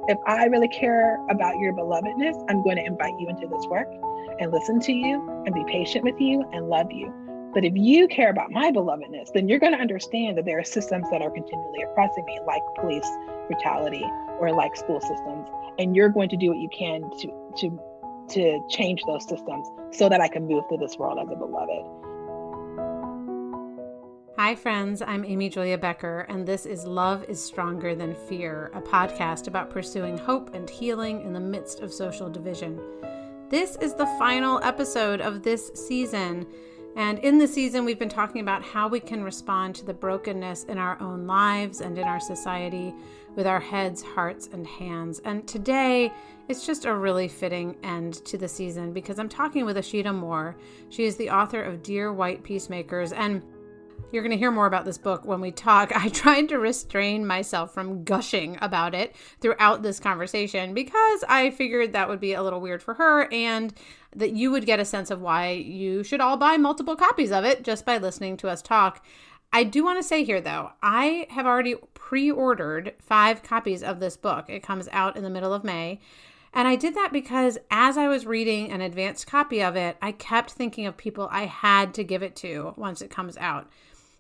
if I really care about your belovedness, I'm going to invite you into this work and listen to you and be patient with you and love you. But if you care about my belovedness, then you're going to understand that there are systems that are continually oppressing me, like police brutality or like school systems. And you're going to do what you can to change those systems so that I can move through this world as a beloved. Hi friends, I'm Amy Julia Becker, and this is Love is Stronger Than Fear, a podcast about pursuing hope and healing in the midst of social division. This is the final episode of this season, and in the season we've been talking about how we can respond to the brokenness in our own lives and in our society with our heads, hearts, and hands. And today, it's just a really fitting end to the season because I'm talking with Osheta Moore. She is the author of Dear White Peacemakers, and you're going to hear more about this book when we talk. I tried to restrain myself from gushing about it throughout this conversation because I figured that would be a little weird for her and that you would get a sense of why you should all buy multiple copies of it just by listening to us talk. I do want to say here, though, I have already pre-ordered 5 copies of this book. It comes out in the middle of May. And I did that because as I was reading an advanced copy of it, I kept thinking of people I had to give it to once it comes out.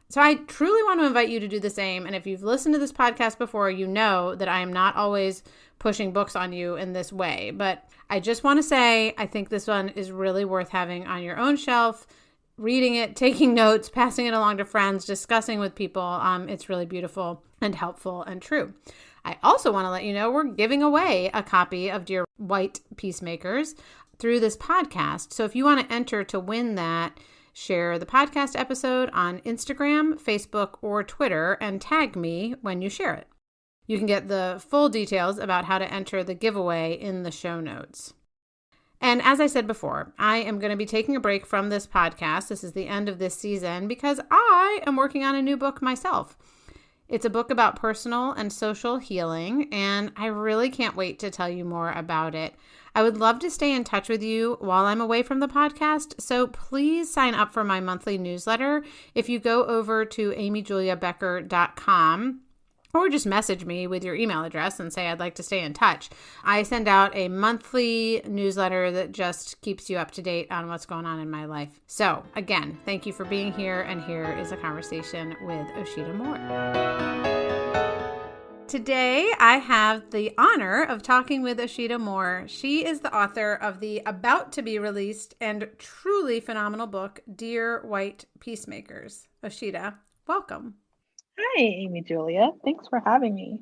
So I truly want to invite you to do the same. And if you've listened to this podcast before, you know that I am not always pushing books on you in this way. But I just want to say, I think this one is really worth having on your own shelf, reading it, taking notes, passing it along to friends, discussing with people. It's really beautiful and helpful and true. I also want to let you know we're giving away a copy of Dear White Peacemakers through this podcast. So if you want to enter to win that, share the podcast episode on Instagram, Facebook, or Twitter and tag me when you share it. You can get the full details about how to enter the giveaway in the show notes. And as I said before, I am going to be taking a break from this podcast. This is the end of this season because I am working on a new book myself. It's a book about personal and social healing, and I really can't wait to tell you more about it. I would love to stay in touch with you while I'm away from the podcast, so please sign up for my monthly newsletter if you go over to amyjuliabecker.com or just message me with your email address and say I'd like to stay in touch. I send out a monthly newsletter that just keeps you up to date on what's going on in my life. So again, thank you for being here, and here is a conversation with Osheta Moore. Today, I have the honor of talking with Osheta Moore. She is the author of the about-to-be-released and truly phenomenal book, Dear White Peacemakers. Osheta, welcome. Hi, Amy Julia. Thanks for having me.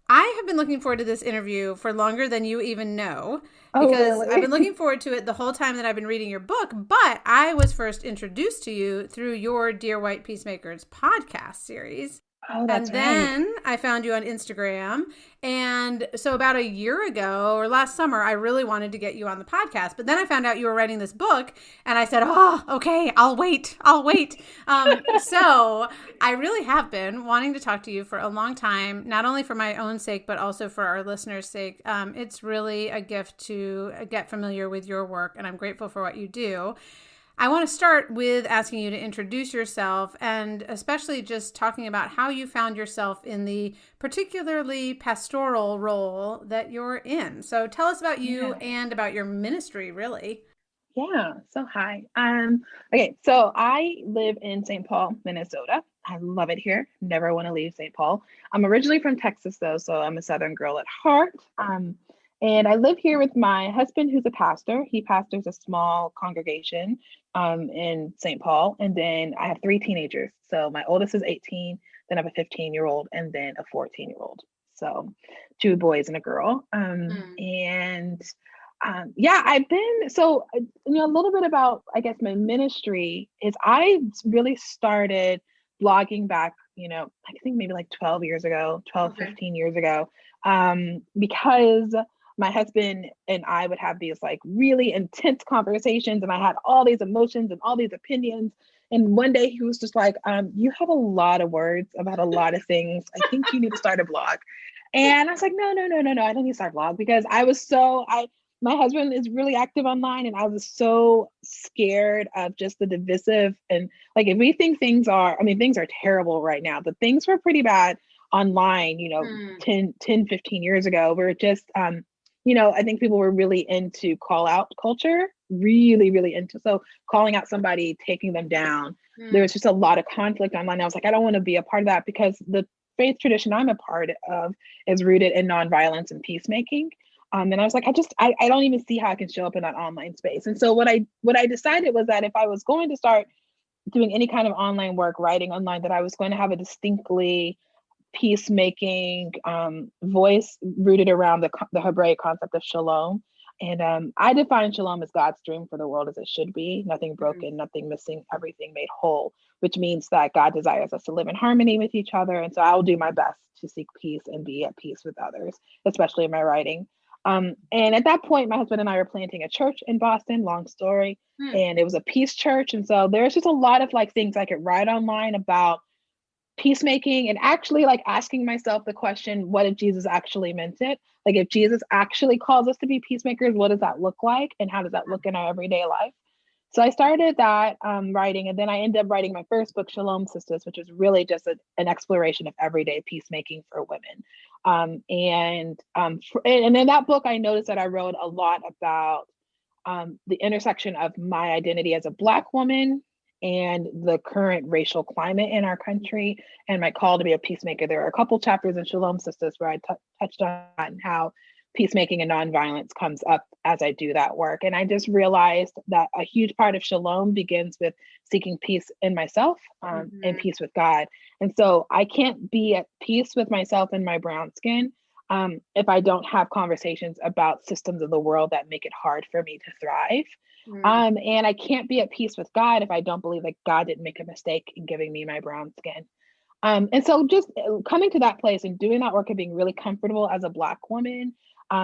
I have been looking forward to this interview for longer than you even know, Oh, because really? I've been looking forward to it the whole time that I've been reading your book, but I was first introduced to you through your Dear White Peacemakers podcast series. Oh, that's and then I found you on Instagram. And so about a year ago or last summer, I really wanted to get you on the podcast. But then I found out you were writing this book and I said, oh, okay, I'll wait. So I really have been wanting to talk to you for a long time, not only for my own sake, but also for our listeners' sake. It's really a gift to get familiar with your work, and I'm grateful for what you do. I want to start with asking you to introduce yourself, and especially just talking about how you found yourself in the particularly pastoral role that you're in. So tell us about you and about your ministry, really. Yeah. So hi. Okay. So I live in St. Paul, Minnesota. I love it here. Never want to leave St. Paul. I'm originally from Texas, though, so I'm a Southern girl at heart. And I live here with my husband, who's a pastor. He pastors a small congregation in St. Paul. And then I have 3 teenagers. So my oldest is 18, then I have a 15-year-old, and then a 14-year-old. So 2 boys and a girl. I've been, so, a little bit about, I guess, my ministry is I really started blogging back, I think maybe like 12 years ago, 15 years ago, because my husband and I would have these like really intense conversations, and I had all these emotions and all these opinions. And one day he was just like, you have a lot of words about a lot of things. I think you need to start a blog. And I was like, no, I don't need to start a blog, because my husband is really active online, and I was so scared of just the divisive, and like, if we think things are terrible right now, but things were pretty bad online, 15 years ago, where it just, I think people were really into call out culture, really, really into. So calling out somebody, taking them down. There was just a lot of conflict online. I was like, I don't want to be a part of that, because the faith tradition I'm a part of is rooted in nonviolence and peacemaking. And I was like, I don't even see how I can show up in that online space. And so what I decided was that if I was going to start doing any kind of online work, writing online, that I was going to have a distinctly peacemaking voice rooted around the Hebraic concept of shalom. And I define shalom as God's dream for the world as it should be: nothing broken, nothing missing, everything made whole, which means that God desires us to live in harmony with each other. And so I will do my best to seek peace and be at peace with others, especially in my writing. And at that point, my husband and I were planting a church in Boston, long story, and it was a peace church. And so there's just a lot of like things I could write online about peacemaking, and actually like asking myself the question, what if Jesus actually meant it? Like, if Jesus actually calls us to be peacemakers, what does that look like? And how does that look in our everyday life? So I started that writing, and then I ended up writing my first book, Shalom Sisters, which is really just an exploration of everyday peacemaking for women. And in that book, I noticed that I wrote a lot about the intersection of my identity as a Black woman and the current racial climate in our country, and my call to be a peacemaker. There are a couple chapters in Shalom Sisters where I touched on how peacemaking and nonviolence comes up as I do that work. And I just realized that a huge part of Shalom begins with seeking peace in myself and peace with God. And so I can't be at peace with myself in my brown skin if I don't have conversations about systems of the world that make it hard for me to thrive. And I can't be at peace with God if I don't believe that God didn't make a mistake in giving me my brown skin. And so just coming to that place and doing that work and being really comfortable as a Black woman,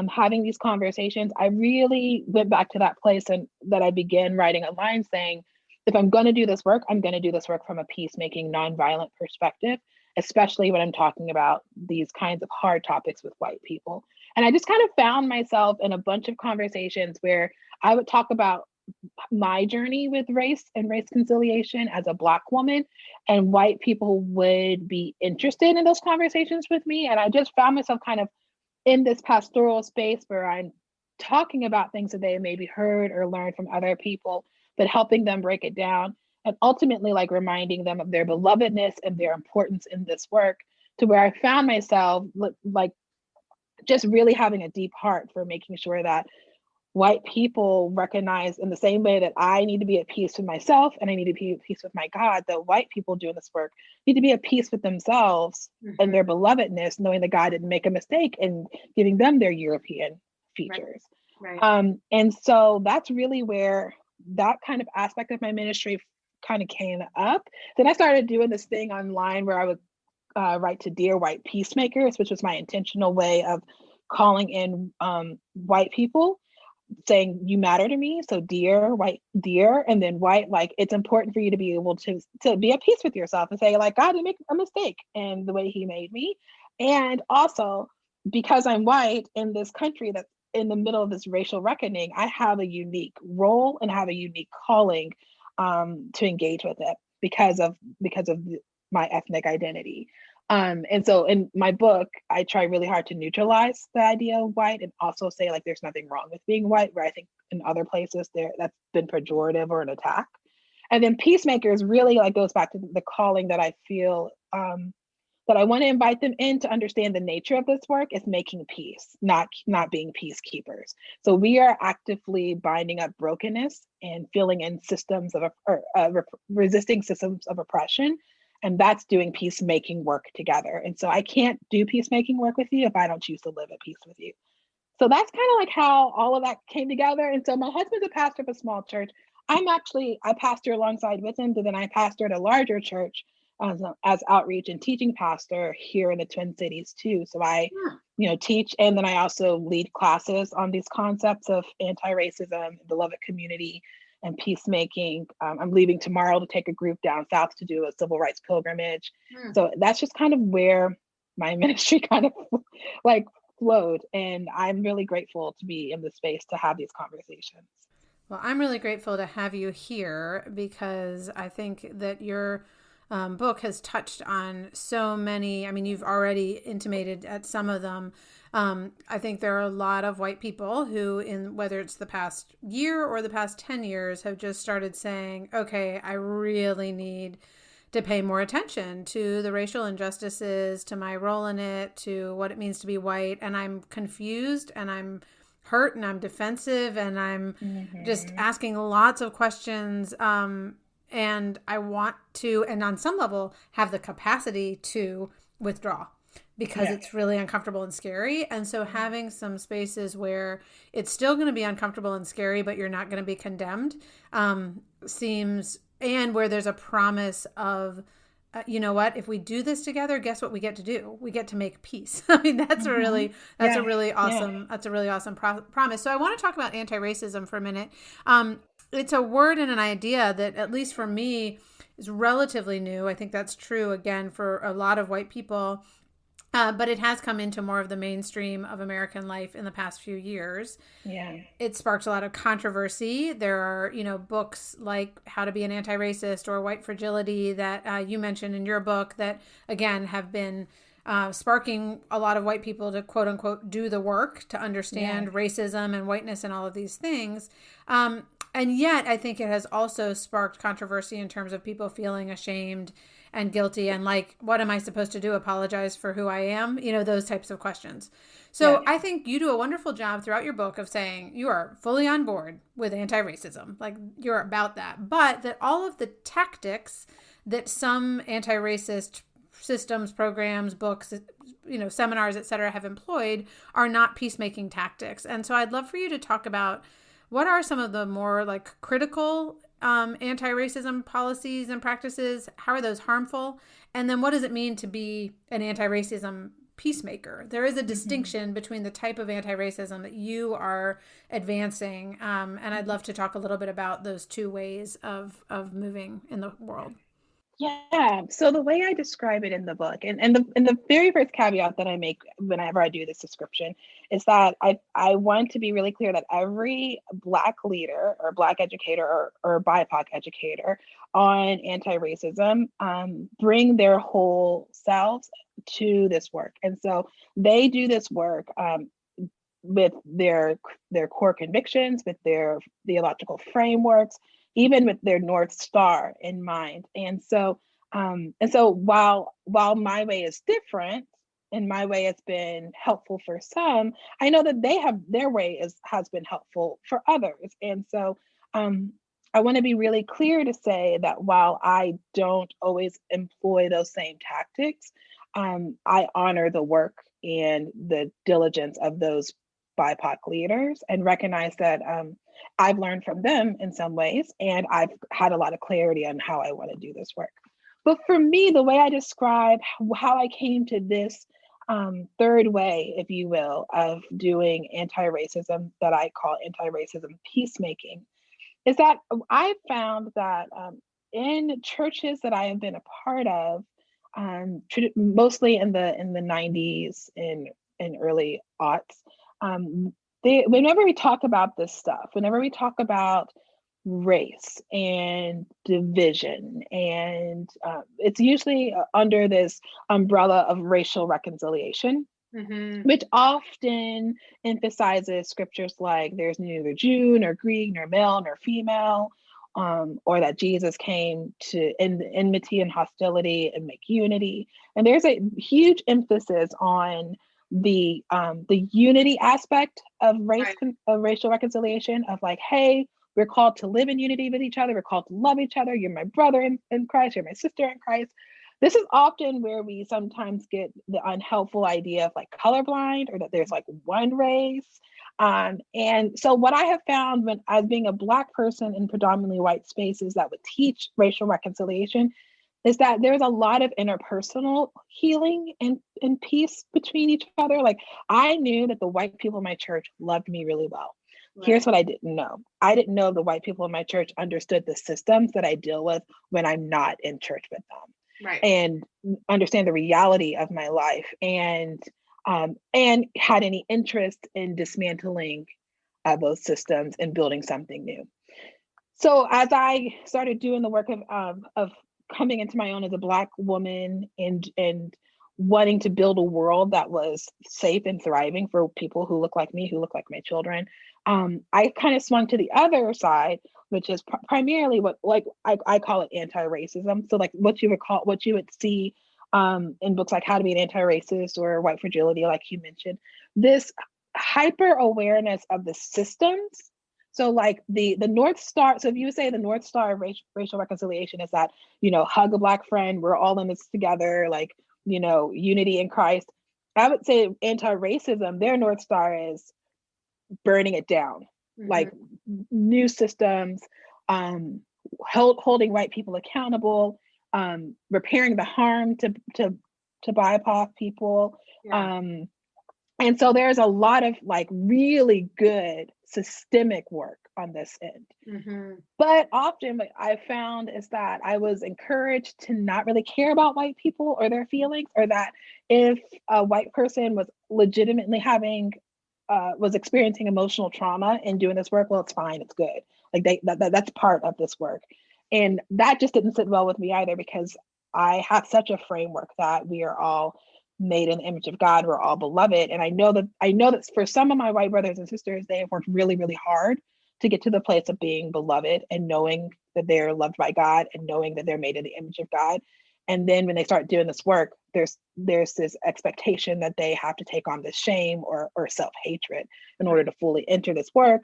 having these conversations, I really went back to that place, and that I began writing a line saying, if I'm going to do this work, I'm going to do this work from a peacemaking, nonviolent perspective, especially when I'm talking about these kinds of hard topics with white people. And I just kind of found myself in a bunch of conversations where I would talk about my journey with race and race conciliation as a Black woman, and white people would be interested in those conversations with me. And I just found myself kind of in this pastoral space where I'm talking about things that they maybe heard or learned from other people, but helping them break it down, and ultimately like reminding them of their belovedness and their importance in this work, to where I found myself like just really having a deep heart for making sure that white people recognize, in the same way that I need to be at peace with myself and I need to be at peace with my God, that white people doing this work need to be at peace with themselves and their belovedness, knowing that God didn't make a mistake and giving them their European features. Right. And so that's really where that kind of aspect of my ministry kind of came up. Then I started doing this thing online where I would write to Dear White Peacemakers, which was my intentional way of calling in white people, saying you matter to me. So dear white, dear, and then white, like it's important for you to be able to be at peace with yourself and say like, God didn't make a mistake in the way he made me. And also, because I'm white in this country that's in the middle of this racial reckoning, I have a unique role and have a unique calling to engage with it because of my ethnic identity. And so in my book, I try really hard to neutralize the idea of white and also say like there's nothing wrong with being white, where I think in other places that's been pejorative or an attack. And then Peacemakers really like goes back to the calling that I feel that I want to invite them in to understand the nature of this work is making peace, not being peacekeepers. So we are actively binding up brokenness and filling in systems of resisting systems of oppression. And that's doing peacemaking work together. And so I can't do peacemaking work with you if I don't choose to live at peace with you. So that's kind of like how all of that came together. And so my husband's a pastor of a small church. I pastor alongside with him, but then I pastored a larger church as outreach and teaching pastor here in the Twin Cities too. So I, teach, and then I also lead classes on these concepts of antiracism, beloved community, and peacemaking. I'm leaving tomorrow to take a group down south to do a civil rights pilgrimage. So that's just kind of where my ministry kind of like flowed. And I'm really grateful to be in the space to have these conversations. Well, I'm really grateful to have you here because I think that you're book has touched on so many. I mean, you've already intimated at some of them. I think there are a lot of white people who, in whether it's the past year or the past 10 years, have just started saying, okay, I really need to pay more attention to the racial injustices, to my role in it, to what it means to be white. And I'm confused and I'm hurt and I'm defensive and I'm just asking lots of questions. And I want to, and on some level, have the capacity to withdraw because it's really uncomfortable and scary. And so having some spaces where it's still going to be uncomfortable and scary, but you're not going to be condemned, seems, and where there's a promise of, you know what, if we do this together, guess what we get to do? We get to make peace. I mean, that's a really awesome promise. So I want to talk about anti-racism for a minute. It's a word and an idea that, at least for me, is relatively new. I think that's true, again, for a lot of white people. But it has come into more of the mainstream of American life in the past few years. Yeah. It sparks a lot of controversy. There are, books like How to Be an Anti-Racist or White Fragility that you mentioned in your book that, again, have been sparking a lot of white people to, quote unquote, do the work to understand racism and whiteness and all of these things. And yet I think it has also sparked controversy in terms of people feeling ashamed and guilty and like, what am I supposed to do? Apologize for who I am? Those types of questions. So I think you do a wonderful job throughout your book of saying you are fully on board with anti-racism. Like, you're about that, but that all of the tactics that some anti-racist systems, programs, books, seminars, et cetera, have employed are not peacemaking tactics. And so I'd love for you to talk about what are some of the more like critical anti-racism policies and practices? How are those harmful? And then what does it mean to be an anti-racism peacemaker? There is a distinction between the type of anti-racism that you are advancing. And I'd love to talk a little bit about those two ways of moving in the world. Yeah. So the way I describe it in the book, and the very first caveat that I make whenever I do this description is that I want to be really clear that every Black leader or Black educator or BIPOC educator on anti-racism bring their whole selves to this work. And so they do this work with their core convictions, with their theological frameworks, even with their North Star in mind. And so while my way is different and my way has been helpful for some, I know that their way has been helpful for others. And so I want to be really clear to say that while I don't always employ those same tactics, I honor the work and the diligence of those BIPOC leaders and recognize that I've learned from them in some ways, and I've had a lot of clarity on how I want to do this work. But for me, the way I describe how I came to this third way, if you will, of doing anti-racism that I call anti-racism peacemaking, is that I found that in churches that I have been a part of, mostly in the 90s and early aughts, whenever we talk about this stuff, whenever we talk about race and division, and it's usually under this umbrella of racial reconciliation, which often emphasizes scriptures like there's neither Jew nor Greek nor male nor female, or that Jesus came to end enmity and hostility and make unity. And there's a huge emphasis on the unity aspect of of racial reconciliation, of like, hey, we're called to live in unity with each other. We're called to love each other. You're my brother in Christ. You're my sister in Christ. This is often where we sometimes get the unhelpful idea of like colorblind, or that there's like one race. And so what I have found when as being a Black person in predominantly white spaces that would teach racial reconciliation is that there's a lot of interpersonal healing and peace between each other. Like, I knew that the white people in my church loved me really well. Right. Here's what I didn't know. I didn't know the white people in my church understood the systems that I deal with when I'm not in church with them. Right. And understand the reality of my life, and had any interest in dismantling those systems and building something new. So as I started doing the work of coming into my own as a Black woman and wanting to build a world that was safe and thriving for people who look like me, who look like my children, I kind of swung to the other side, which is primarily what, like, I call it anti-racism. So like what you would see in books like How to Be an Anti-Racist or White Fragility, like you mentioned, this hyper awareness of the systems. So like the North Star, so if you say the North Star of racial reconciliation is that, hug a Black friend, we're all in this together, like, unity in Christ. I would say anti-racism, their North Star is burning it down, like new systems, holding white people accountable, repairing the harm to BIPOC people. Yeah. And so there's a lot of like really good systemic work on this end. But often what I found is that I was encouraged to not really care about white people or their feelings, or that if a white person was legitimately was experiencing emotional trauma and doing this work, well, it's fine, it's good. Like that's part of this work. And that just didn't sit well with me either, because I have such a framework that we are all made in the image of God, we're all beloved. And I know that for some of my white brothers and sisters, they have worked really, really hard to get to the place of being beloved and knowing that they're loved by God and knowing that they're made in the image of God. And then when they start doing this work, there's this expectation that they have to take on this shame or self-hatred in order to fully enter this work.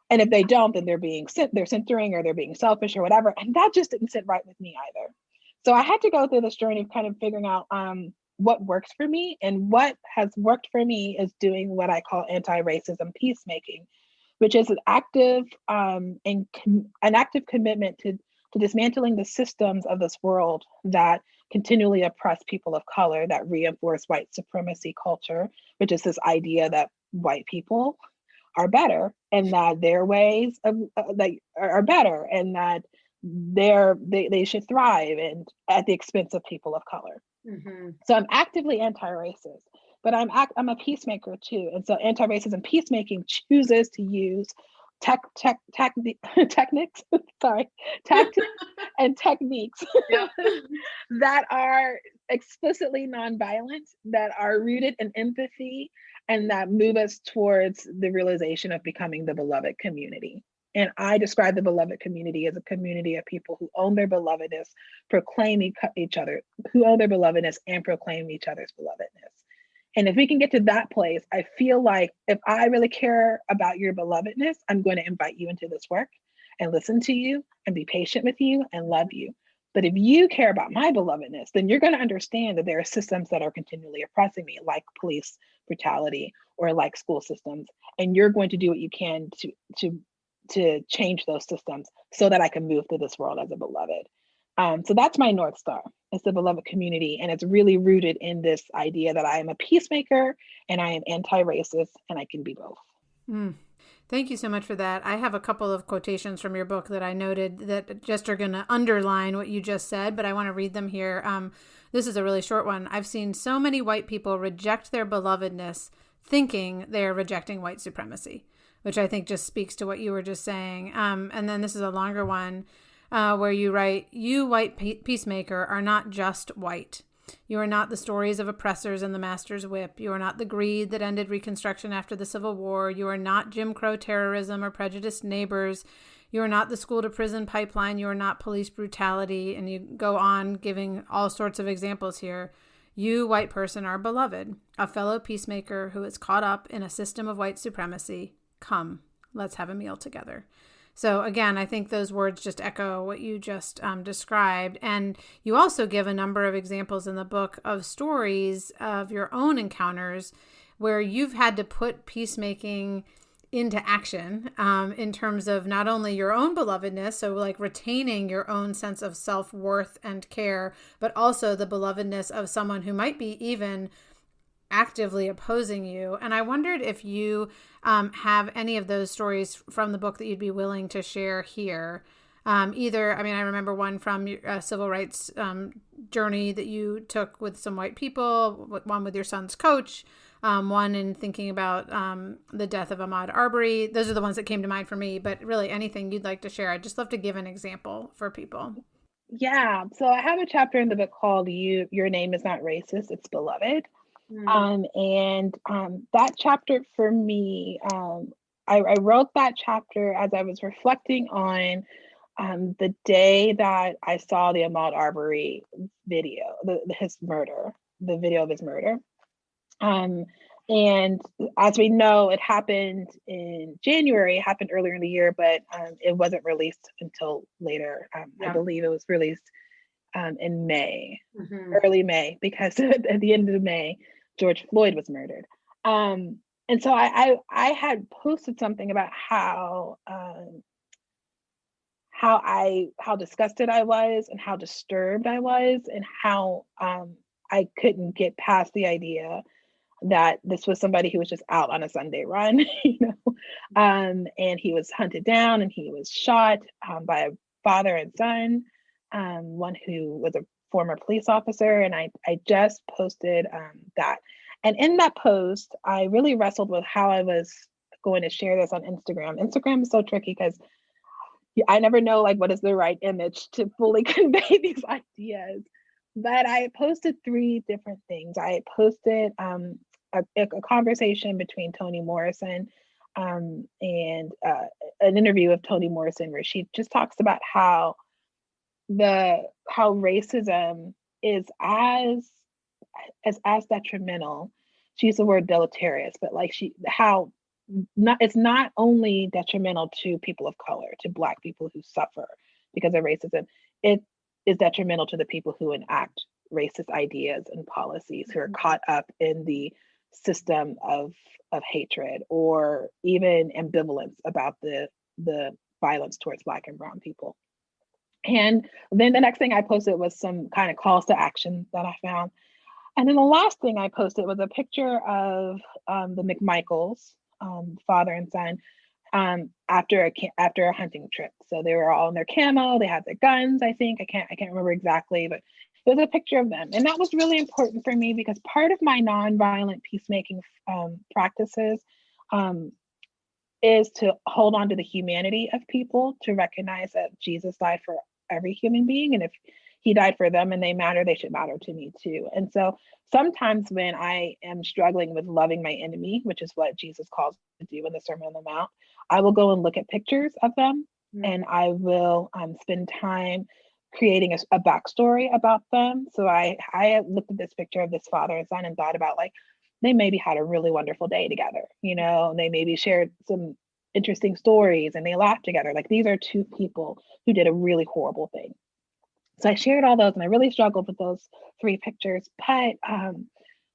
And if they don't, then they're centering or they're being selfish or whatever. And that just didn't sit right with me either. So I had to go through this journey of kind of figuring out what works for me. And what has worked for me is doing what I call anti-racism peacemaking, which is an active commitment to dismantling the systems of this world that continually oppress people of color, that reinforce white supremacy culture, which is this idea that white people are better and that their ways of are better and that they should thrive and at the expense of people of color. So I'm actively anti-racist, but I'm a peacemaker too. And so anti-racism peacemaking chooses to use techniques, sorry, tactics and techniques that are explicitly nonviolent, that are rooted in empathy, and that move us towards the realization of becoming the beloved community. And I describe the beloved community as a community of people who own their belovedness, proclaim each other, who own their belovedness and proclaim each other's belovedness. And if we can get to that place, I feel like if I really care about your belovedness, I'm going to invite you into this work and listen to you and be patient with you and love you. But if you care about my belovedness, then you're going to understand that there are systems that are continually oppressing me, like police brutality or like school systems. And you're going to do what you can to change those systems so that I can move through this world as a beloved. So that's my North Star. It's the beloved community. And it's really rooted in this idea that I am a peacemaker and I am anti-racist and I can be both. Thank you so much for that. I have a couple of quotations from your book that I noted that just are going to underline what you just said, but I want to read them here. This is a really short one. I've seen so many white people reject their belovedness thinking they're rejecting white supremacy, which I think just speaks to what you were just saying. And then this is a longer one where you write, you white peacemaker are not just white. You are not the stories of oppressors and the master's whip. You are not the greed that ended Reconstruction after the Civil War. You are not Jim Crow terrorism or prejudiced neighbors. You are not the school to prison pipeline. You are not police brutality. And you go on giving all sorts of examples here. You, white person, are beloved, a fellow peacemaker who is caught up in a system of white supremacy. Come, let's have a meal together. So again, I think those words just echo what you just described. And you also give a number of examples in the book of stories of your own encounters where you've had to put peacemaking into action in terms of not only your own belovedness, so like retaining your own sense of self-worth and care, but also the belovedness of someone who might be even actively opposing you. And I wondered if you have any of those stories from the book that you'd be willing to share here. I remember one from your civil rights journey that you took with some white people, one with your son's coach, one in thinking about the death of Ahmaud Arbery. Those are the ones that came to mind for me, but really anything you'd like to share. I'd just love to give an example for people. Yeah. So I have a chapter in the book called Your Name Is Not Racist, It's Beloved. Mm. That chapter for me, I wrote that chapter as I was reflecting on the day that I saw the Ahmaud Arbery video, his murder, the video of his murder. Um, and as we know, it happened in January, it happened earlier in the year, but it wasn't released until later. I Yeah. believe it was released in May, Hmm. early May, because at the end of May, George Floyd was murdered. And so I had posted something about how disgusted I was and how disturbed I was and how I couldn't get past the idea that this was somebody who was just out on a Sunday run, and he was hunted down and he was shot by a father and son, one who was a former police officer. And I just posted that. And in that post, I really wrestled with how I was going to share this on Instagram. Instagram is so tricky because I never know like what is the right image to fully convey these ideas. But I posted three different things. I posted a conversation between Toni Morrison and an interview of Toni Morrison where she just talks about how racism is as detrimental. She used the word deleterious, but like how not it's not only detrimental to people of color, to Black people who suffer because of racism. It is detrimental to the people who enact racist ideas and policies, who are caught up in the system of hatred or even ambivalence about the violence towards Black and Brown people. And then the next thing I posted was some kind of calls to action that I found. And then the last thing I posted was a picture of the McMichaels, father and son, after a hunting trip. So they were all in their camo. They had their guns. I think I can't remember exactly, but it was a picture of them, and that was really important for me because part of my nonviolent peacemaking practices um, is to hold on to the humanity of people, to recognize that Jesus died for every human being. And if he died for them and they matter, they should matter to me too. And so sometimes when I am struggling with loving my enemy, which is what Jesus calls to do in the Sermon on the Mount, I will go and look at pictures of them and I will spend time creating a backstory about them. So I looked at this picture of this father and son and thought about like, they maybe had a really wonderful day together, and they maybe shared some interesting stories and they laughed together. Like these are two people who did a really horrible thing. So I shared all those and I really struggled with those three pictures. But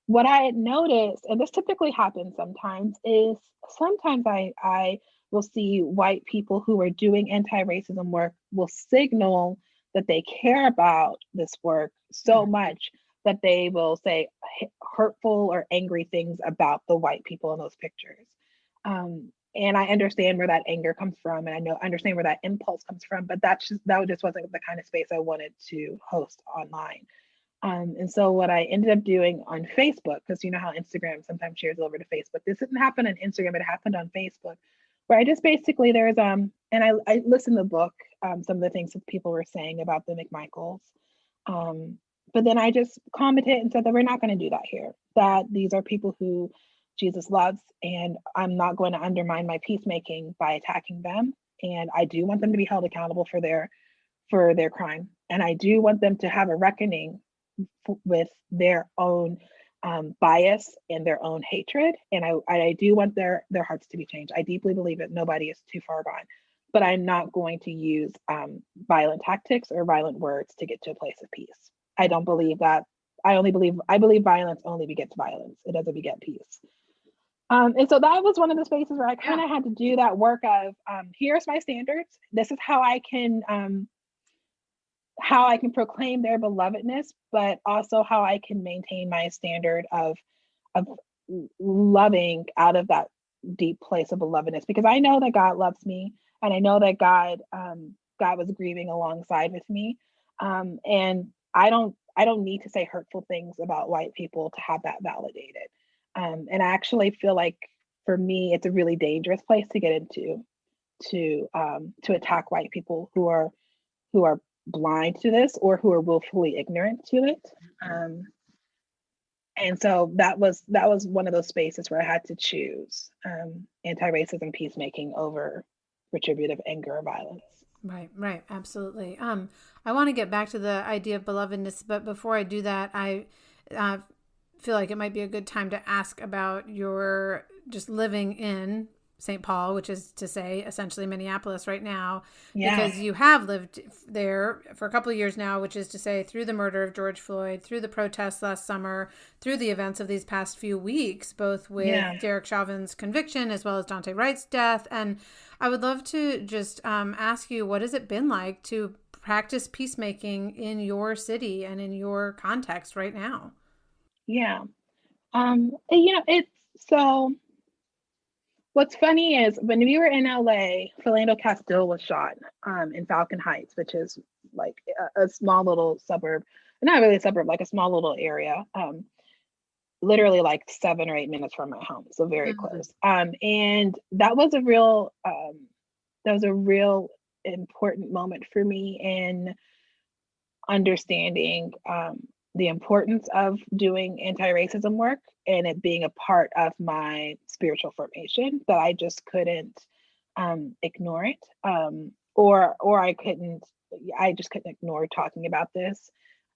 what I had noticed, and this typically happens sometimes, is sometimes I will see white people who are doing anti-racism work will signal that they care about this work so much that they will say hurtful or angry things about the white people in those pictures. And I understand where that anger comes from, and understand where that impulse comes from. But that just wasn't the kind of space I wanted to host online. And so what I ended up doing on Facebook, because you know how Instagram sometimes shares over to Facebook. This didn't happen on Instagram; it happened on Facebook, where I just basically there's and I listened to the book, some of the things that people were saying about the McMichaels, but then I just commented and said that we're not going to do that here. That these are people who Jesus loves, and I'm not going to undermine my peacemaking by attacking them. And I do want them to be held accountable for their crime, and I do want them to have a reckoning with their own bias and their own hatred. And I do want their hearts to be changed. I deeply believe that nobody is too far gone, but I'm not going to use violent tactics or violent words to get to a place of peace. I don't believe that. I believe violence only begets violence. It doesn't beget peace. And so that was one of the spaces where I kind of had to do that work of here's my standards. This is how I can proclaim their belovedness, but also how I can maintain my standard of loving out of that deep place of belovedness. Because I know that God loves me, and I know that God was grieving alongside with me, and I don't need to say hurtful things about white people to have that validated. And I actually feel like for me, it's a really dangerous place to get into to attack white people who are blind to this or who are willfully ignorant to it. And so that was one of those spaces where I had to choose anti-racism peacemaking over retributive anger or violence. Right, absolutely. I want to get back to the idea of belovedness, but before I do that, I feel like it might be a good time to ask about your just living in St. Paul, which is to say essentially Minneapolis right now, because you have lived there for a couple of years now, which is to say through the murder of George Floyd, through the protests last summer, through the events of these past few weeks, both with Derek Chauvin's conviction as well as Daunte Wright's death. And I would love to just ask you, what has it been like to practice peacemaking in your city and in your context right now? Yeah. It's so what's funny is when we were in LA, Philando Castile was shot in Falcon Heights, which is like a small little suburb, not really a suburb, like a small little area, literally like 7 or 8 minutes from my home, so very close. And that was a real important moment for me in understanding the importance of doing anti-racism work and it being a part of my spiritual formation, that I just couldn't ignore it, or I just couldn't ignore talking about this.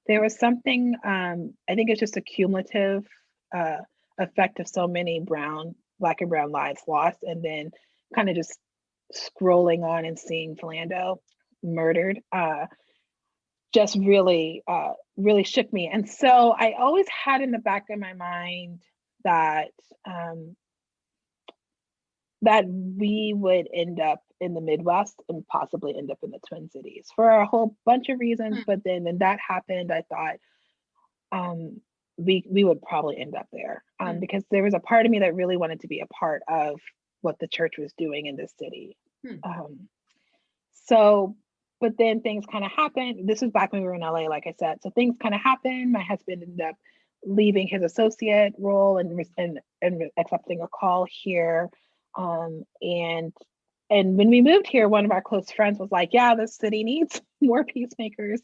There was something, I think it's just a cumulative effect of so many Black and brown lives lost, and then kind of just scrolling on and seeing Philando murdered. Just really shook me. And so I always had in the back of my mind that that we would end up in the Midwest and possibly end up in the Twin Cities for a whole bunch of reasons. But then when that happened, I thought we would probably end up there because there was a part of me that really wanted to be a part of what the church was doing in this city. But then things kind of happened. This was back when we were in LA, like I said. So things kind of happened. My husband ended up leaving his associate role and accepting a call here. And when we moved here, one of our close friends was like, "Yeah, this city needs more peacemakers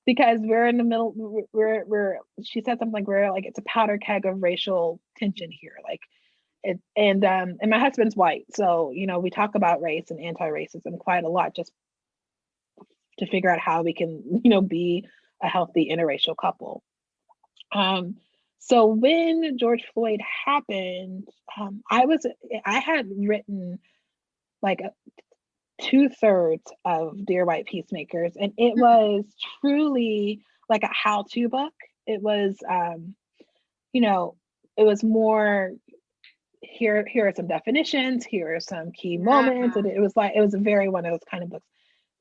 because we're in the middle. She said something like, we're like, it's a powder keg of racial tension here, like." And my husband's white, so we talk about race and anti-racism quite a lot, just to figure out how we can, be a healthy interracial couple. So when George Floyd happened, I had written like 2/3 of Dear White Peacemakers, and it was truly like a how-to book. It was, it was more, here are some definitions, here are some key moments, and it was a very one of those kind of books.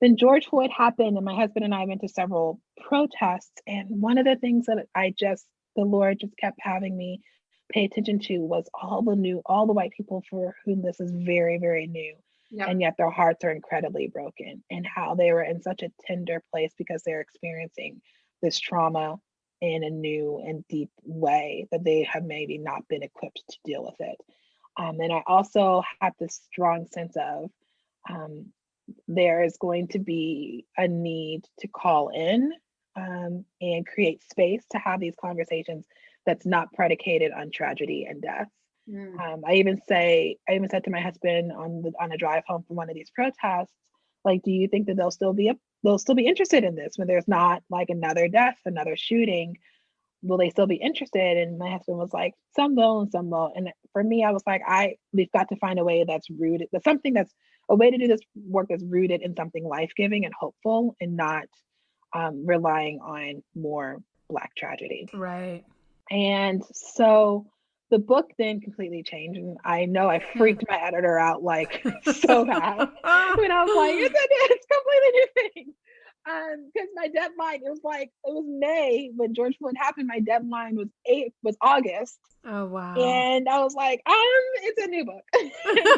Then George Floyd happened, and my husband and I went to several protests. And one of the things that the Lord just kept having me pay attention to was all the white people for whom this is very, very new. Yep. And yet their hearts are incredibly broken, and how they were in such a tender place because they're experiencing this trauma in a new and deep way that they have maybe not been equipped to deal with it. And I also have this strong sense of there is going to be a need to call in and create space to have these conversations that's not predicated on tragedy and death. I even said to my husband on a drive home from one of these protests, like, do you think that they'll still be interested in this when there's not like another death, another shooting? Will they still be interested? And my husband was like, some will and some won't. And for me, I was like, we've got to find a way that's rooted, a way to do this work that's rooted in something life-giving and hopeful, and not relying on more Black tragedy. Right. And so the book then completely changed. And I know I freaked my editor out like so bad when I was like, it's a completely new thing. Because my deadline, it was May when George Floyd happened. My deadline was August. Oh wow! And I was like, it's a new book.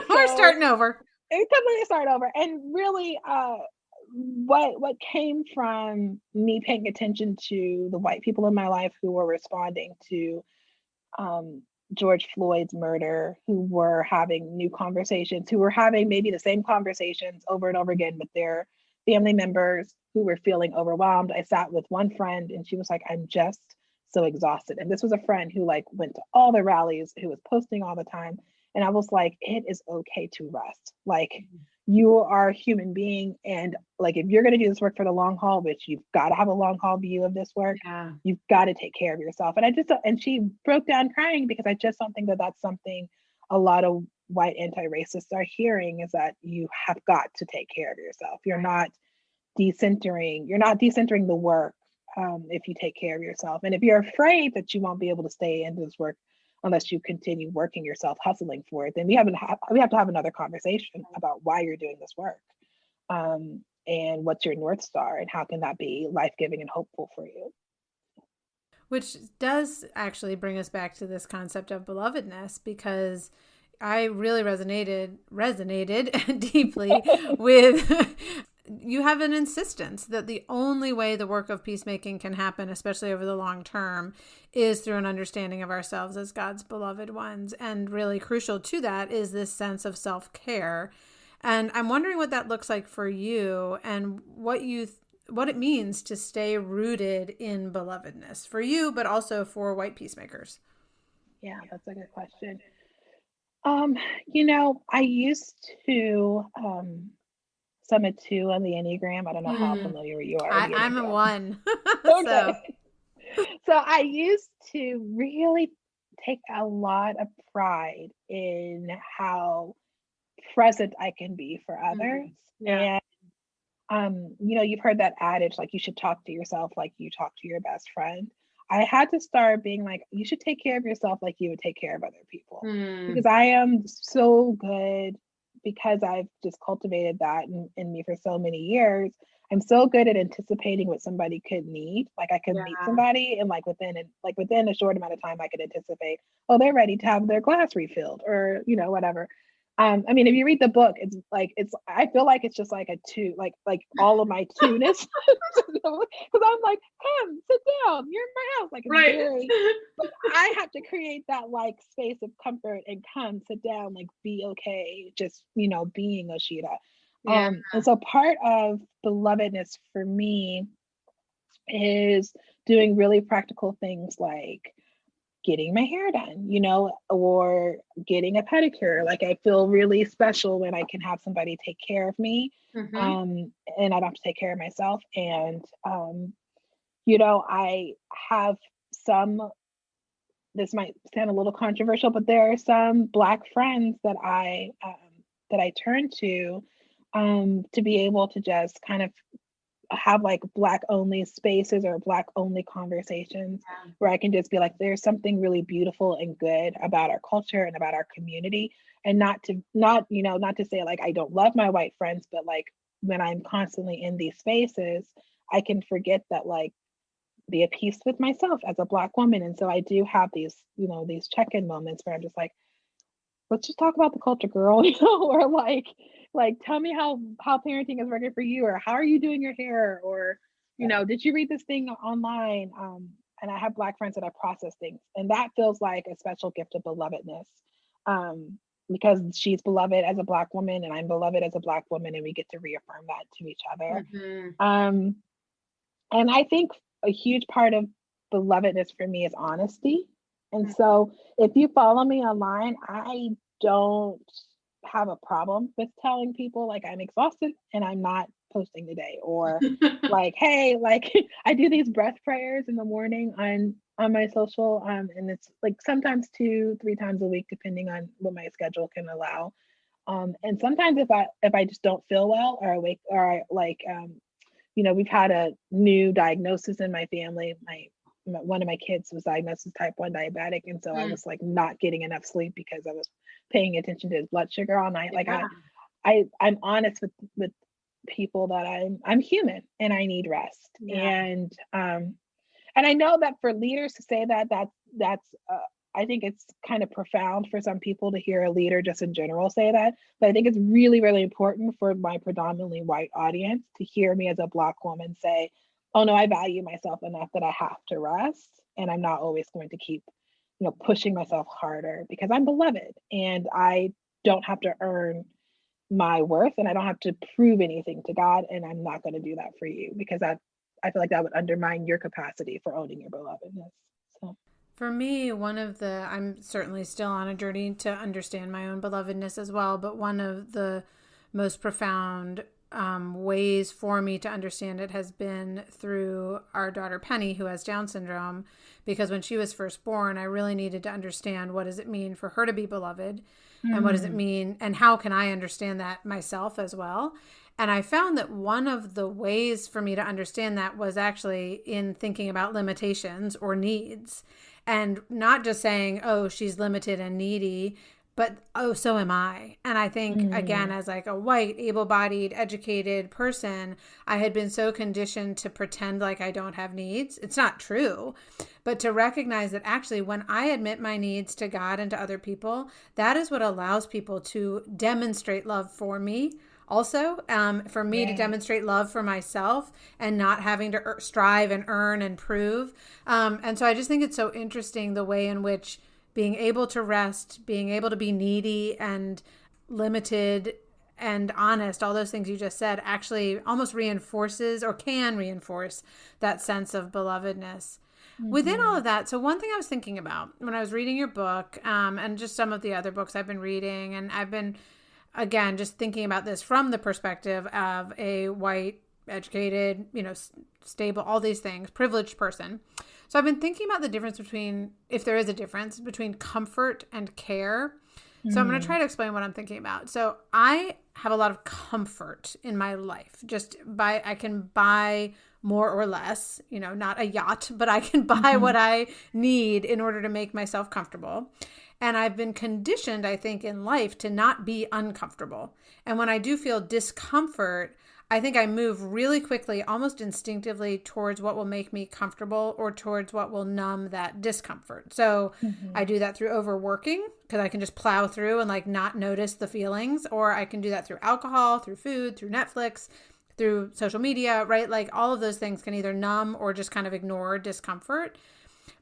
We're starting over. It's completely start over. And really, what came from me paying attention to the white people in my life who were responding to George Floyd's murder, who were having new conversations, who were having maybe the same conversations over and over again with their family members who were feeling overwhelmed. I sat with one friend and she was like, I'm just so exhausted. And this was a friend who like went to all the rallies, who was posting all the time. And I was like, it is okay to rest. Like, you are a human being. And like, if you're going to do this work for the long haul, which you've got to have a long haul view of this work, you've got to take care of yourself. And she broke down crying because I just don't think that that's something a lot of white anti-racists are hearing, is that you have got to take care of yourself. You're not decentering the work if you take care of yourself. And if you're afraid that you won't be able to stay in this work unless you continue working yourself, hustling for it, then we have to have another conversation about why you're doing this work, and what's your North Star, and how can that be life-giving and hopeful for you. Which does actually bring us back to this concept of belovedness, because I really resonated deeply with you have an insistence that the only way the work of peacemaking can happen, especially over the long term, is through an understanding of ourselves as God's beloved ones. And really crucial to that is this sense of self-care. And I'm wondering what that looks like for you, and what it means to stay rooted in belovedness for you, but also for white peacemakers. Yeah, that's a good question. I used to Summit 2 on the Enneagram. I don't know how familiar you are with the Enneagram. I'm a 1. Okay. So I used to really take a lot of pride in how present I can be for others. Yeah. And you've heard that adage, like, you should talk to yourself like you talk to your best friend. I had to start being like, you should take care of yourself like you would take care of other people. Because I am so good, because I've just cultivated that in me for so many years. I'm so good at anticipating what somebody could need. Like, I could meet somebody and within a short amount of time, I could anticipate, oh, they're ready to have their glass refilled, or whatever. I mean, if you read the book, I feel like it's just like a two, like all of my two-ness. Because I'm like, come, sit down, you're in my house. Like, it's very, but I have to create that like space of comfort and come, sit down, like, be okay, just, being Osheta. And so part of belovedness for me is doing really practical things like getting my hair done, or getting a pedicure. Like, I feel really special when I can have somebody take care of me, and I don't have to take care of myself. And, I have this might sound a little controversial, but there are some Black friends that I turn to be able to just kind of have like Black only spaces or Black only conversations, where I can just be like, there's something really beautiful and good about our culture and about our community. And not to say like I don't love my white friends, but like, when I'm constantly in these spaces, I can forget that, like, be at peace with myself as a Black woman. And so I do have these check-in moments where I'm just like, let's just talk about the culture, girl, or like tell me how parenting is working for you, or how are you doing your hair, or did you read this thing online? And I have Black friends that I process things, and that feels like a special gift of belovedness, because she's beloved as a Black woman and I'm beloved as a Black woman, and we get to reaffirm that to each other. And I think a huge part of belovedness for me is honesty. And so if you follow me online, I don't have a problem with telling people like I'm exhausted and I'm not posting today, or like, hey, like I do these breath prayers in the morning on my social, and it's like sometimes 2-3 times a week, depending on what my schedule can allow. And sometimes if I just don't feel well, or awake, or I like, we've had a new diagnosis in my family. One of my kids was diagnosed as type 1 diabetic. And so I was like not getting enough sleep because I was paying attention to his blood sugar all night. Like, I'm honest with people that I'm human and I need rest. And I know that for leaders to say that's I think it's kind of profound for some people to hear a leader just in general say that. But I think it's really, really important for my predominantly white audience to hear me as a Black woman say, oh no, I value myself enough that I have to rest. And I'm not always going to keep, pushing myself harder, because I'm beloved and I don't have to earn my worth, and I don't have to prove anything to God, and I'm not going to do that for you, because I feel like that would undermine your capacity for owning your belovedness. So For me, I'm certainly still on a journey to understand my own belovedness as well, but one of the most profound ways for me to understand it has been through our daughter Penny, who has Down syndrome, because when she was first born, I really needed to understand, what does it mean for her to be beloved, and what does it mean, and how can I understand that myself as well. And I found that one of the ways for me to understand that was actually in thinking about limitations or needs, and not just saying, oh, she's limited and needy, but oh, so am I. And I think, again, as like a white, able-bodied, educated person, I had been so conditioned to pretend like I don't have needs. It's not true, but to recognize that actually when I admit my needs to God and to other people, that is what allows people to demonstrate love for me. Also, for me to demonstrate love for myself and not having to strive and earn and prove. And so I just think it's so interesting the way in which being able to rest, being able to be needy and limited and honest, all those things you just said, actually almost reinforces or can reinforce that sense of belovedness. Within all of that, so one thing I was thinking about when I was reading your book, and just some of the other books I've been reading, and I've been, again, just thinking about this from the perspective of a white, educated, stable, all these things, privileged person. So I've been thinking about the difference between, if there is a difference, between comfort and care. So I'm going to try to explain what I'm thinking about. So I have a lot of comfort in my life. I can buy more or less, not a yacht, but I can buy what I need in order to make myself comfortable. And I've been conditioned, I think, in life to not be uncomfortable. And when I do feel discomfort, I think I move really quickly, almost instinctively, towards what will make me comfortable or towards what will numb that discomfort. So I do that through overworking, because I can just plow through and like not notice the feelings, or I can do that through alcohol, through food, through Netflix, through social media, right? Like all of those things can either numb or just kind of ignore discomfort.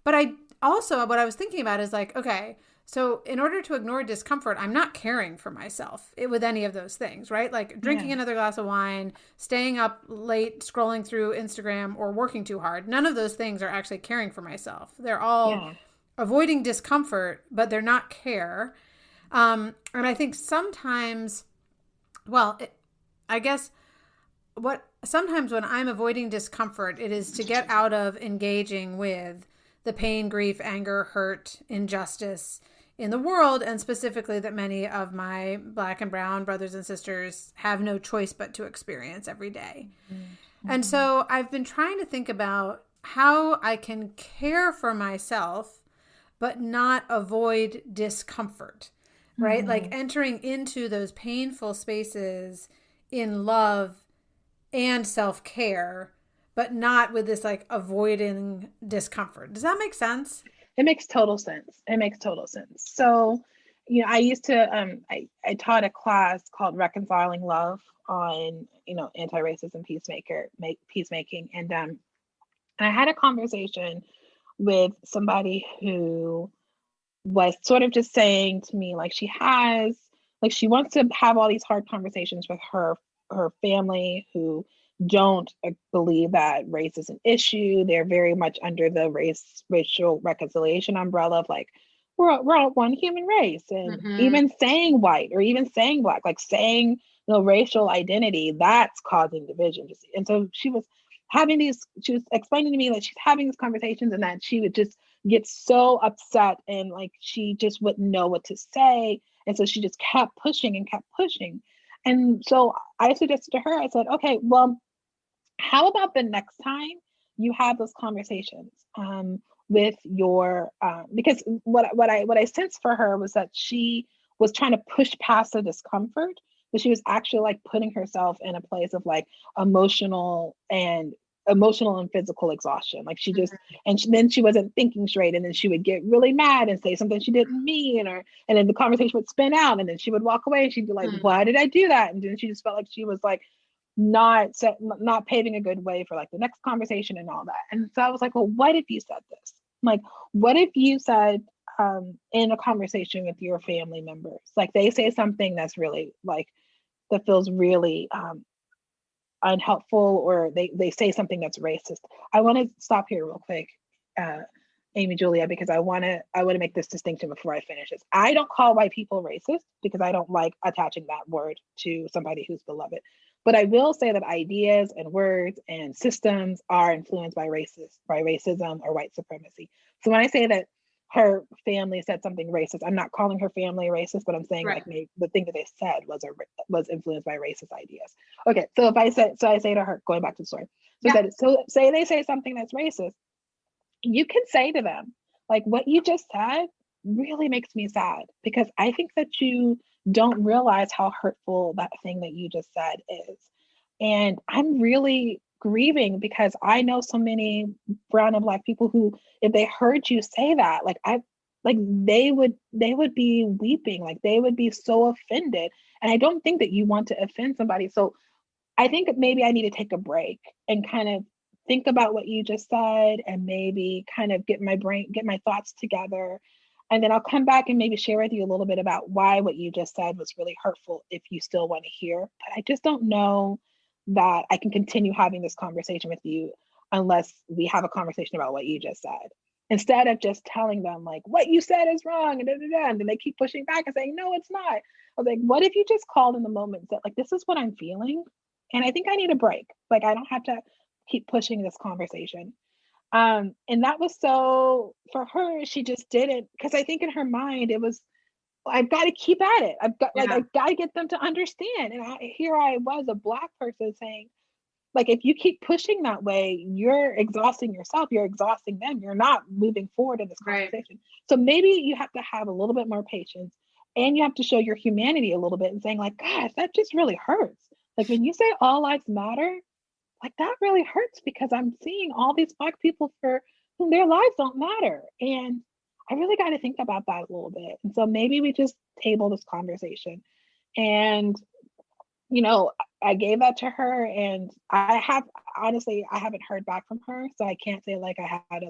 But what I was thinking about is like, okay, so in order to ignore discomfort, I'm not caring for myself with any of those things, right? Like drinking another glass of wine, staying up late, scrolling through Instagram, or working too hard. None of those things are actually caring for myself. They're all avoiding discomfort, but they're not care. And I think sometimes, sometimes when I'm avoiding discomfort, it is to get out of engaging with the pain, grief, anger, hurt, injustice in the world, and specifically that many of my Black and brown brothers and sisters have no choice but to experience every day. And so I've been trying to think about how I can care for myself but not avoid discomfort, right? Like entering into those painful spaces in love and self-care, but not with this like avoiding discomfort. Does that make sense? it makes total sense. It makes total sense. So, I used to I taught a class called Reconciling Love on, antiracism peacemaking, and I had a conversation with somebody who was sort of just saying to me, like, she wants to have all these hard conversations with her family, who don't believe that race is an issue. They're very much under the racial reconciliation umbrella of like, we're all one human race. And even saying white or even saying Black, like saying, racial identity, that's causing division. And so she was explaining to me that she's having these conversations, and that she would just get so upset, and like she just wouldn't know what to say. And so she just kept pushing and kept pushing. And so I suggested to her, I said, okay, well, how about the next time you have those conversations with your, because what I sensed for her was that she was trying to push past the discomfort, but she was actually like putting herself in a place of like emotional and physical exhaustion. Like she just, then she wasn't thinking straight, and then she would get really mad and say something she didn't mean, and then the conversation would spin out, and then she would walk away and she'd be like, why did I do that? And then she just felt like she was like not paving a good way for like the next conversation and all that. And so I was like, well, what if you said this? Like, what if you said in a conversation with your family members, like they say something that's really like that feels really unhelpful, or they say something that's racist. I want to stop here real quick, uh, Amy Julia, because I want to make this distinction before I finish this. I don't call white people racist because I don't like attaching that word to somebody who's beloved. But I will say that ideas and words and systems are influenced by racism or white supremacy. So when I say that her family said something racist, I'm not calling her family racist, but I'm saying like maybe the thing that they said was influenced by racist ideas. Okay, so I say to her, going back to the story, so say they say something that's racist, you can say to them, like, what you just said really makes me sad, because I think that you don't realize how hurtful that thing that you just said is. And I'm really grieving because I know so many brown and black people who, if they heard you say that, they would be weeping, like they would be so offended. And I don't think that you want to offend somebody. So I think maybe I need to take a break and kind of think about what you just said, and maybe kind of get my thoughts together. And then I'll come back and maybe share with you a little bit about why what you just said was really hurtful, if you still want to hear. But I just don't know that I can continue having this conversation with you unless we have a conversation about what you just said. Instead of just telling them like, what you said is wrong, and and then they keep pushing back and saying, no, it's not. I was like, what if you just called in the moment and said, like, this is what I'm feeling, and I think I need a break. Like, I don't have to keep pushing this conversation. And that was, so for her, she just did it because I think in her mind it was, I've got to keep at it. I've got to get them to understand. And here I was, a black person, saying, like, if you keep pushing that way, you're exhausting yourself, you're exhausting them, you're not moving forward in this conversation. So maybe you have to have a little bit more patience, and you have to show your humanity a little bit and saying, like, gosh, that just really hurts. Like, when you say all lives matter, like, that really hurts, because I'm seeing all these black people for whom their lives don't matter. And I really got to think about that a little bit. And so maybe we just table this conversation. And, I gave that to her, and I haven't heard back from her. So I can't say like I had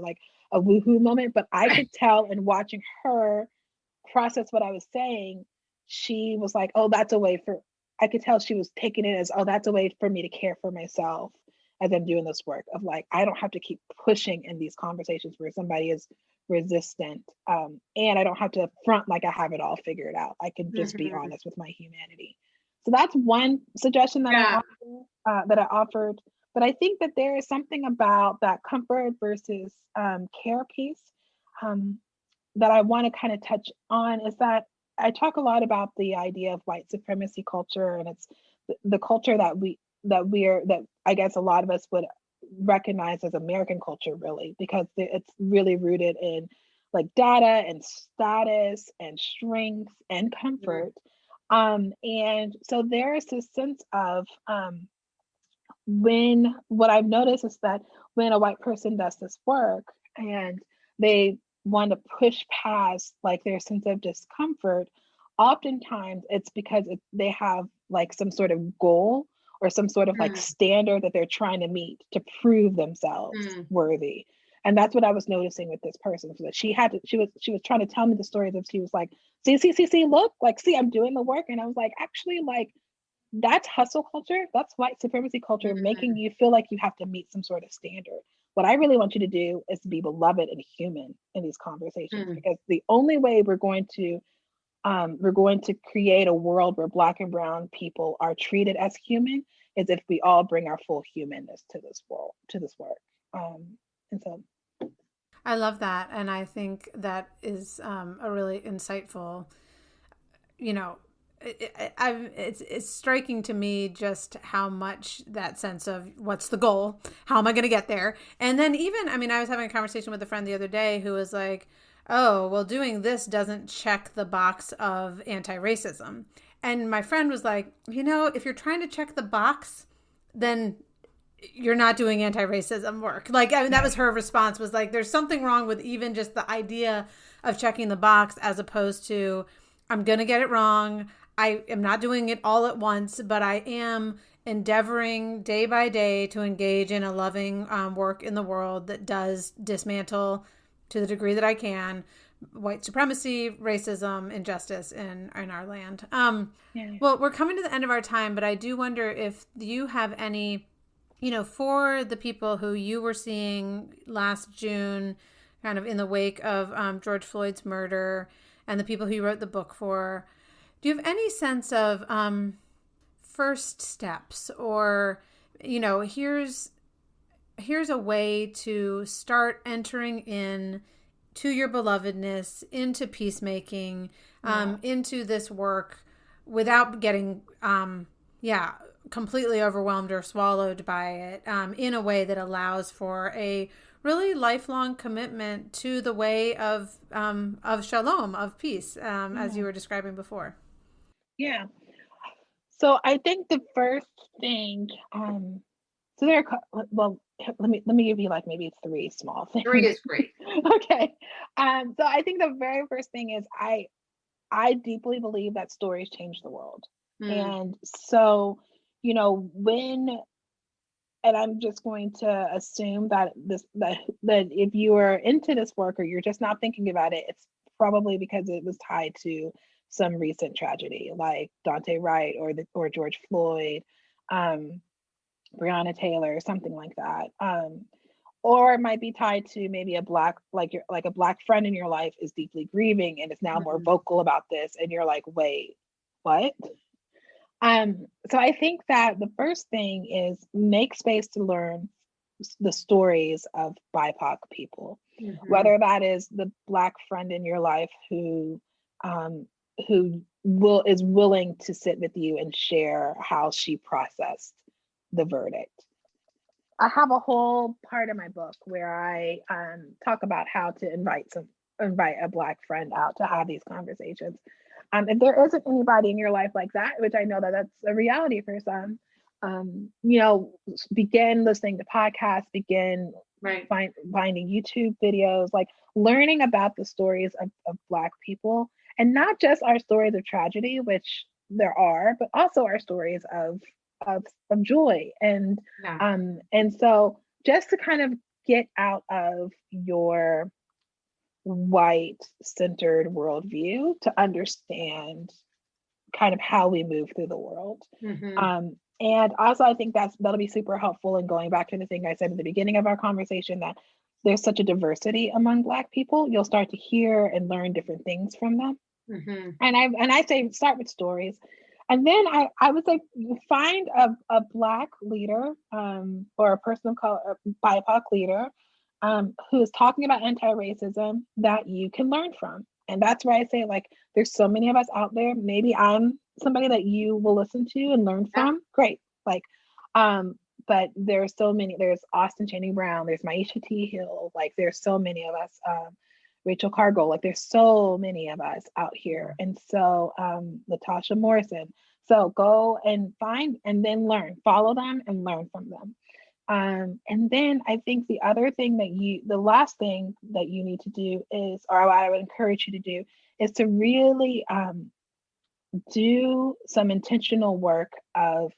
a woohoo moment, but I could tell in watching her process what I was saying, she was like, oh, that's a way for, I could tell she was taking it as, oh, that's a way for me to care for myself as I'm doing this work of, like, I don't have to keep pushing in these conversations where somebody is resistant. And I don't have to front like I have it all figured out. I can just be honest with my humanity. So that's one suggestion that I offered. But I think that there is something about that comfort versus care piece that I want to kind of touch on, is that I talk a lot about the idea of white supremacy culture, and it's the culture that I guess a lot of us would recognize as American culture, really, because it's really rooted in like data and status and strength and comfort. And so there is this sense of what I've noticed is that when a white person does this work and they want to push past like their sense of discomfort, oftentimes it's because they have like some sort of goal or some sort of like standard that they're trying to meet to prove themselves worthy. And that's what I was noticing with this person. So that she was trying to tell me the story that she was like, see, look, like, see, I'm doing the work. And I was like, actually, like, that's hustle culture. That's white supremacy culture, making you feel like you have to meet some sort of standard. What I really want you to do is to be beloved and human in these conversations, because the only way we're going to create a world where Black and brown people are treated as human is if we all bring our full humanness to this work. And so I love that. And I think that is a really insightful, it's striking to me just how much that sense of what's the goal, how am I going to get there, and then even I was having a conversation with a friend the other day who was like, oh, well, doing this doesn't check the box of anti-racism. And my friend was like, if you're trying to check the box, then you're not doing anti-racism work. Like, that was her response, was like, there's something wrong with even just the idea of checking the box, as opposed to, I'm going to get it wrong. I am not doing it all at once, but I am endeavoring day by day to engage in a loving work in the world that does dismantle to the degree that I can, white supremacy, racism, injustice in our land. Yeah. Well, we're coming to the end of our time, but I do wonder if you have any, for the people who you were seeing last June, kind of in the wake of George Floyd's murder, and the people who you wrote the book for, do you have any sense of first steps, or, here's a way to start entering in to your belovedness, into peacemaking, into this work without getting, completely overwhelmed or swallowed by it, in a way that allows for a really lifelong commitment to the way of shalom, of peace, as you were describing before? Yeah. So I think the first thing, so there are, well, let me give you like maybe three small things. 3 is great. Okay. So I think the very first thing is I deeply believe that stories change the world. And so, and I'm just going to assume that that if you are into this work or you're just not thinking about it, it's probably because it was tied to some recent tragedy like Dante Wright or George Floyd, Breonna Taylor, something like that. Or it might be tied to maybe a black, like a black friend in your life is deeply grieving and is now more vocal about this, and you're like, wait, what? So I think that the first thing is make space to learn the stories of BIPOC people, whether that is the black friend in your life who is willing to sit with you and share how she processed the verdict. I have a whole part of my book where I talk about how to invite a black friend out to have these conversations. If there isn't anybody in your life like that, which I know that that's a reality for some, begin listening to podcasts, begin finding YouTube videos, like learning about the stories of Black people, and not just our stories of tragedy, which there are, but also our stories of joy. And so just to kind of get out of your white centered worldview to understand kind of how we move through the world. And also I think that'll be super helpful in going back to the thing I said at the beginning of our conversation, that there's such a diversity among Black people. You'll start to hear and learn different things from them. And I say start with stories. And then I would say find a Black leader, or a person of color, a BIPOC leader, who is talking about anti-racism that you can learn from. And that's where I say, like, there's so many of us out there. Maybe I'm somebody that you will listen to and learn from. Great. Like, but there's so many. There's Austin Channing Brown. There's Maisha T. Hill. Like, there's so many of us. Rachel Cargo. Like, there's so many of us out here. And so Latasha Morrison. So go and find and then learn. Follow them and learn from them. And then I think the last thing that you need to do is, or what I would encourage you to do, is to really do some intentional work of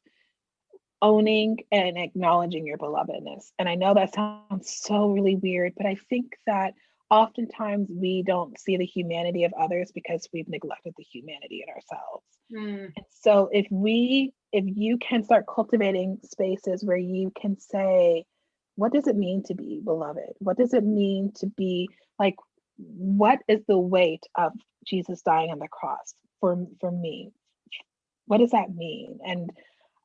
owning and acknowledging your belovedness. And I know that sounds so really weird, but I think that oftentimes we don't see the humanity of others because we've neglected the humanity in ourselves. And so if you can start cultivating spaces where you can say, what does it mean to be beloved? What does it mean to be like, what is the weight of Jesus dying on the cross for me? What does that mean?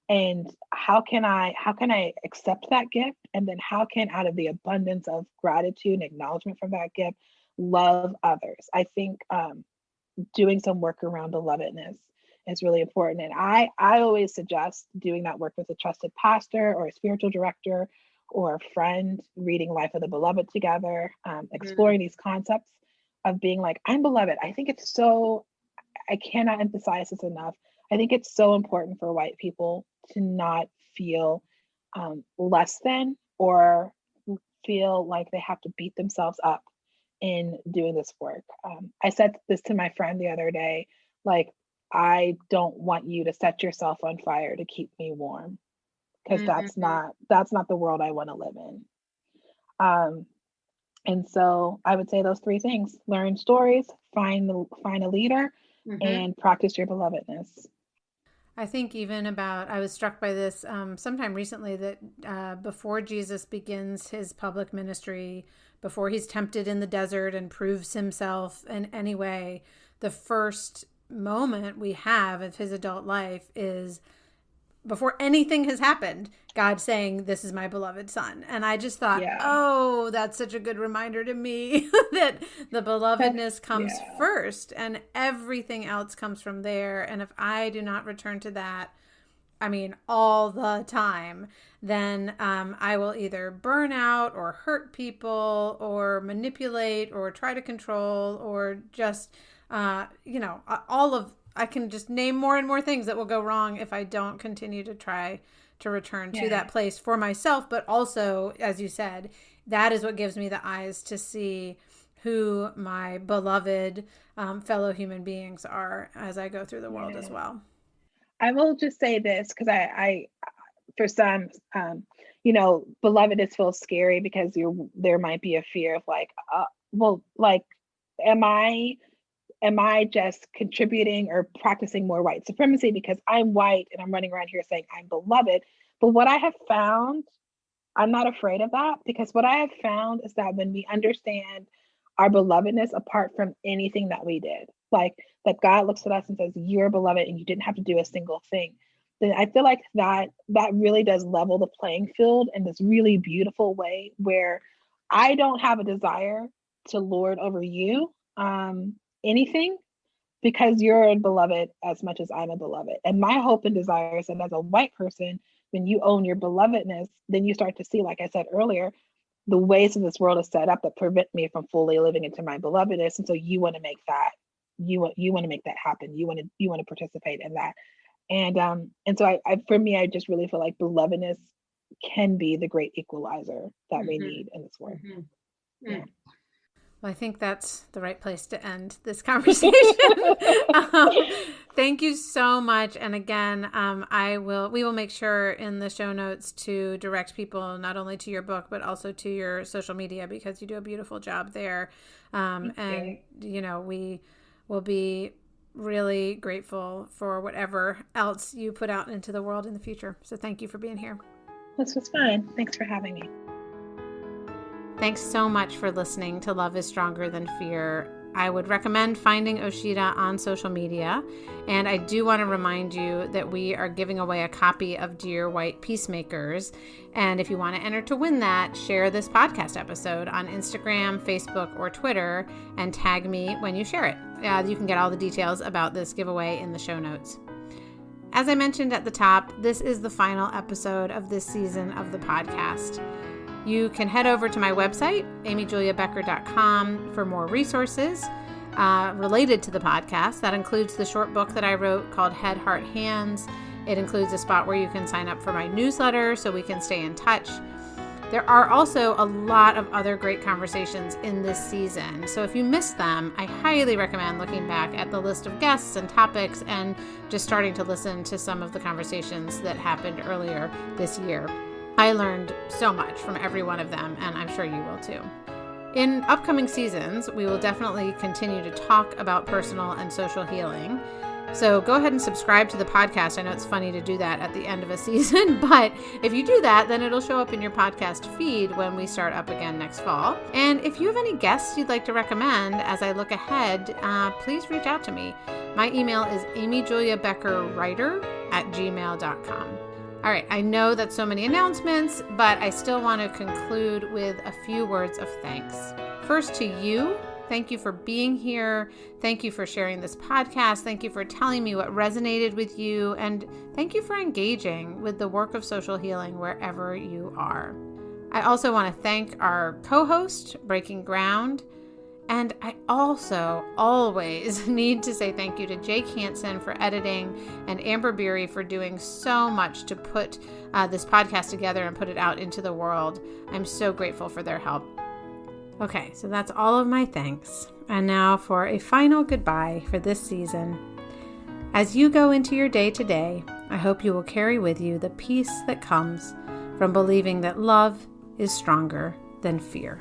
And how can I accept that gift? And then how can, out of the abundance of gratitude and acknowledgement for that gift, love others? I think doing some work around belovedness is really important. And I always suggest doing that work with a trusted pastor or a spiritual director or a friend, reading Life of the Beloved together, exploring these concepts of being like, I'm beloved. I think it's so, I cannot emphasize this enough. I think it's so important for white people to not feel less than or feel like they have to beat themselves up in doing this work. I said this to my friend the other day, like, I don't want you to set yourself on fire to keep me warm, because that's not the world I want to live in. And so I would say those three things: learn stories, find a leader, and practice your belovedness. I think even I was struck by this sometime recently that before Jesus begins his public ministry, before he's tempted in the desert and proves himself in any way, the first moment we have of his adult life is before anything has happened, God saying, "This is my beloved son." And I just thought, oh, that's such a good reminder to me that the belovedness comes first and everything else comes from there. And if I do not return to that, I mean, all the time, then I will either burn out or hurt people or manipulate or try to control or just, I can just name more and more things that will go wrong if I don't continue to try to return to that place for myself. But also, as you said, that is what gives me the eyes to see who my beloved fellow human beings are as I go through the world as well. I will just say this because I for some, belovedness feels scary because there might be a fear of am I just contributing or practicing more white supremacy because I'm white and I'm running around here saying I'm beloved? But what I have found, I'm not afraid of that, because what I have found is that when we understand our belovedness apart from anything that we did, like that God looks at us and says, "You're beloved and you didn't have to do a single thing," then I feel like that really does level the playing field in this really beautiful way where I don't have a desire to lord over you anything, because you're a beloved as much as I'm a beloved. And my hope and desire is that as a white person, when you own your belovedness, then you start to see, like I said earlier, the ways that this world is set up that prevent me from fully living into my belovedness. And so you want to make that, you want to make that happen. You want to participate in that. And so for me, I just really feel like belovedness can be the great equalizer that we need in this world. Yeah. Well, I think that's the right place to end this conversation. Thank you so much. And again, we will make sure in the show notes to direct people not only to your book, but also to your social media, because you do a beautiful job there. We will be really grateful for whatever else you put out into the world in the future. So thank you for being here. This was fun. Thanks for having me. Thanks so much for listening to Love is Stronger Than Fear. I would recommend finding Osheta on social media. And I do want to remind you that we are giving away a copy of Dear White Peacemakers. And if you want to enter to win that, share this podcast episode on Instagram, Facebook, or Twitter and tag me when you share it. You can get all the details about this giveaway in the show notes. As I mentioned at the top, this is the final episode of this season of the podcast. You can head over to my website, amyjuliabecker.com, for more resources related to the podcast. That includes the short book that I wrote called Head, Heart, Hands. It includes a spot where you can sign up for my newsletter so we can stay in touch. There are also a lot of other great conversations in this season. So if you missed them, I highly recommend looking back at the list of guests and topics and just starting to listen to some of the conversations that happened earlier this year. I learned so much from every one of them, and I'm sure you will too. In upcoming seasons, we will definitely continue to talk about personal and social healing. So go ahead and subscribe to the podcast. I know it's funny to do that at the end of a season, but if you do that, then it'll show up in your podcast feed when we start up again next fall. And if you have any guests you'd like to recommend as I look ahead, please reach out to me. My email is amyjuliabeckerwriter@gmail.com. All right, I know that's so many announcements, but I still want to conclude with a few words of thanks. First to you, thank you for being here. Thank you for sharing this podcast. Thank you for telling me what resonated with you. And thank you for engaging with the work of social healing wherever you are. I also want to thank our co-host, Breaking Ground. And I also always need to say thank you to Jake Hansen for editing and Amber Beery for doing so much to put this podcast together and put it out into the world. I'm so grateful for their help. Okay, so that's all of my thanks. And now for a final goodbye for this season. As you go into your day today, I hope you will carry with you the peace that comes from believing that love is stronger than fear.